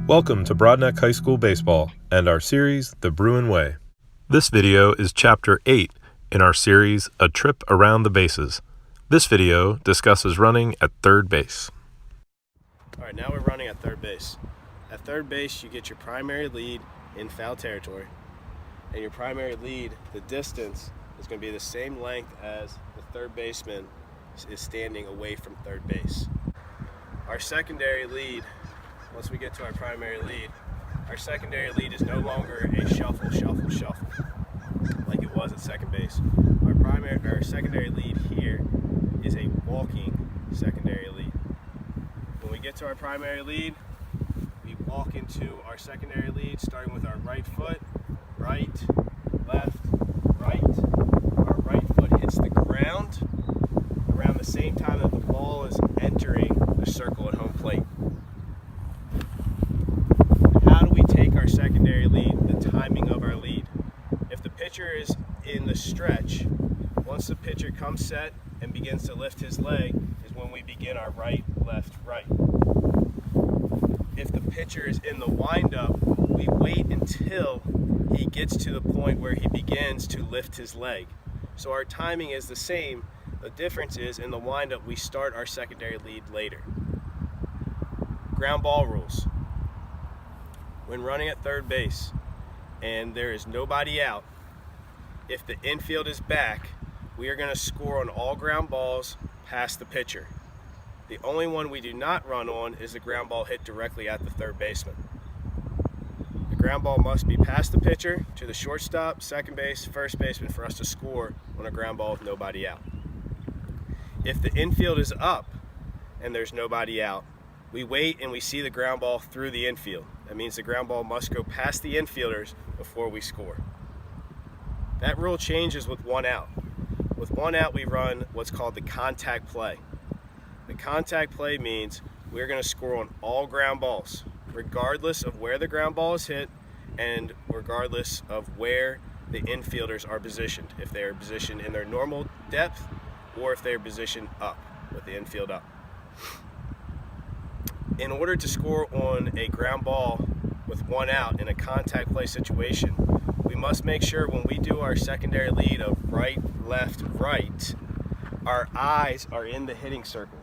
Welcome to Broadneck High School Baseball and our series, The Bruin Way. This video is Chapter 8 in our series, A Trip Around the Bases. This video discusses running at third base. All right, now we're running at third base. At third base, you get your primary lead in foul territory. And your primary lead, the distance, is going to be the same length as the third baseman is standing away from third base. Our secondary lead, once we get to our primary lead, our secondary lead is no longer a shuffle like it was at second base. Our secondary lead here is a walking secondary lead. When we get to our primary lead, we walk into our secondary lead starting with our right foot, right, left, right. Our right foot hits the ground around the same time that the ball is entering the circle at home plate. How do we take our secondary lead? The timing of our lead. If the pitcher is in the stretch, once the pitcher comes set and begins to lift his leg is when we begin our right, left, right. If the pitcher is in the windup, we wait until he gets to the point where he begins to lift his leg. So our timing is the same. The difference is in the windup, we start our secondary lead later. Ground ball rules. When running at third base and there is nobody out, if the infield is back, we are going to score on all ground balls past the pitcher. The only one we do not run on is the ground ball hit directly at the third baseman. The ground ball must be past the pitcher to the shortstop, second base, first baseman for us to score on a ground ball with nobody out. If the infield is up and there's nobody out, we wait and we see the ground ball through the infield. That means the ground ball must go past the infielders before we score. That rule changes with one out. With one out, we run what's called the contact play. The contact play means we're going to score on all ground balls, regardless of where the ground ball is hit and regardless of where the infielders are positioned. If they are positioned in their normal depth or if they are positioned up, with the infield up. In order to score on a ground ball with one out in a contact play situation, we must make sure when we do our secondary lead of right, left, right, our eyes are in the hitting circle.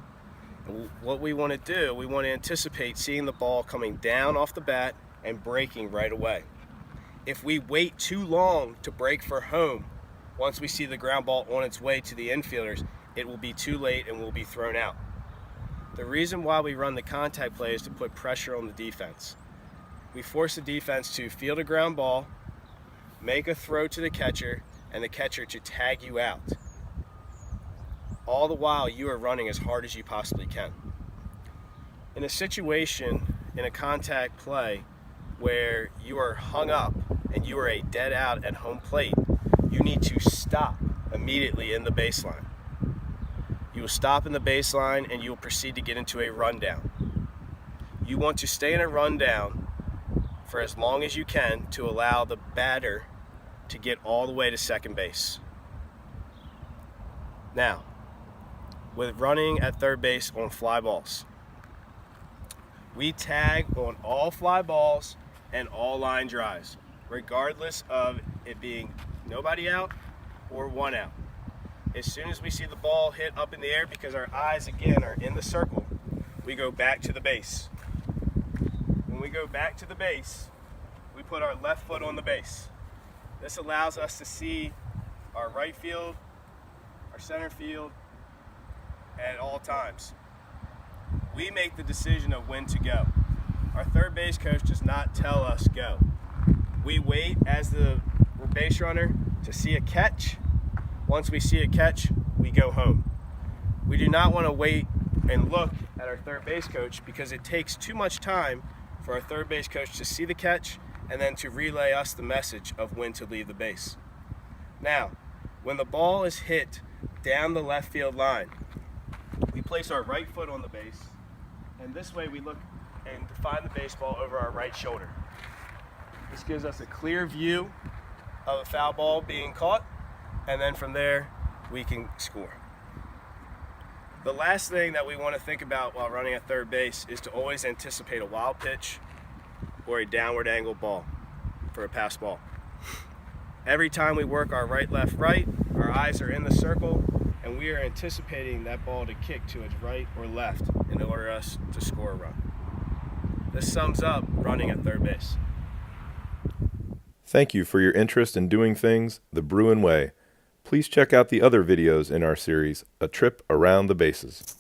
And what we want to do, we want to anticipate seeing the ball coming down off the bat and breaking right away. If we wait too long to break for home, once we see the ground ball on its way to the infielders, it will be too late and will be thrown out. The reason why we run the contact play is to put pressure on the defense. We force the defense to field a ground ball, make a throw to the catcher, and the catcher to tag you out. All the while you are running as hard as you possibly can. In a situation, in a contact play, where you are hung up and you are a dead out at home plate, you need to stop immediately in the baseline. You will stop in the baseline and you will proceed to get into a rundown. You want to stay in a rundown for as long as you can to allow the batter to get all the way to second base. Now, with running at third base on fly balls, we tag on all fly balls and all line drives, regardless of it being nobody out or one out. As soon as we see the ball hit up in the air, because our eyes again are in the circle, we go back to the base. When we go back to the base, we put our left foot on the base. This allows us to see our right field, our center field at all times. We make the decision of when to go. Our third base coach does not tell us go. We wait as the base runner to see a catch. Once we see a catch, we go home. We do not want to wait and look at our third base coach because it takes too much time for our third base coach to see the catch and then to relay us the message of when to leave the base. Now, when the ball is hit down the left field line, we place our right foot on the base, and this way we look and find the baseball over our right shoulder. This gives us a clear view of a foul ball being caught, and then from there we can score. The last thing that we want to think about while running at third base is to always anticipate a wild pitch or a downward angle ball for a pass ball. Every time we work our right, left, right, our eyes are in the circle, and we are anticipating that ball to kick to its right or left in order for us to score a run. This sums up running at third base. Thank you for your interest in doing things the Bruin way. Please check out the other videos in our series, A Trip Around the Bases.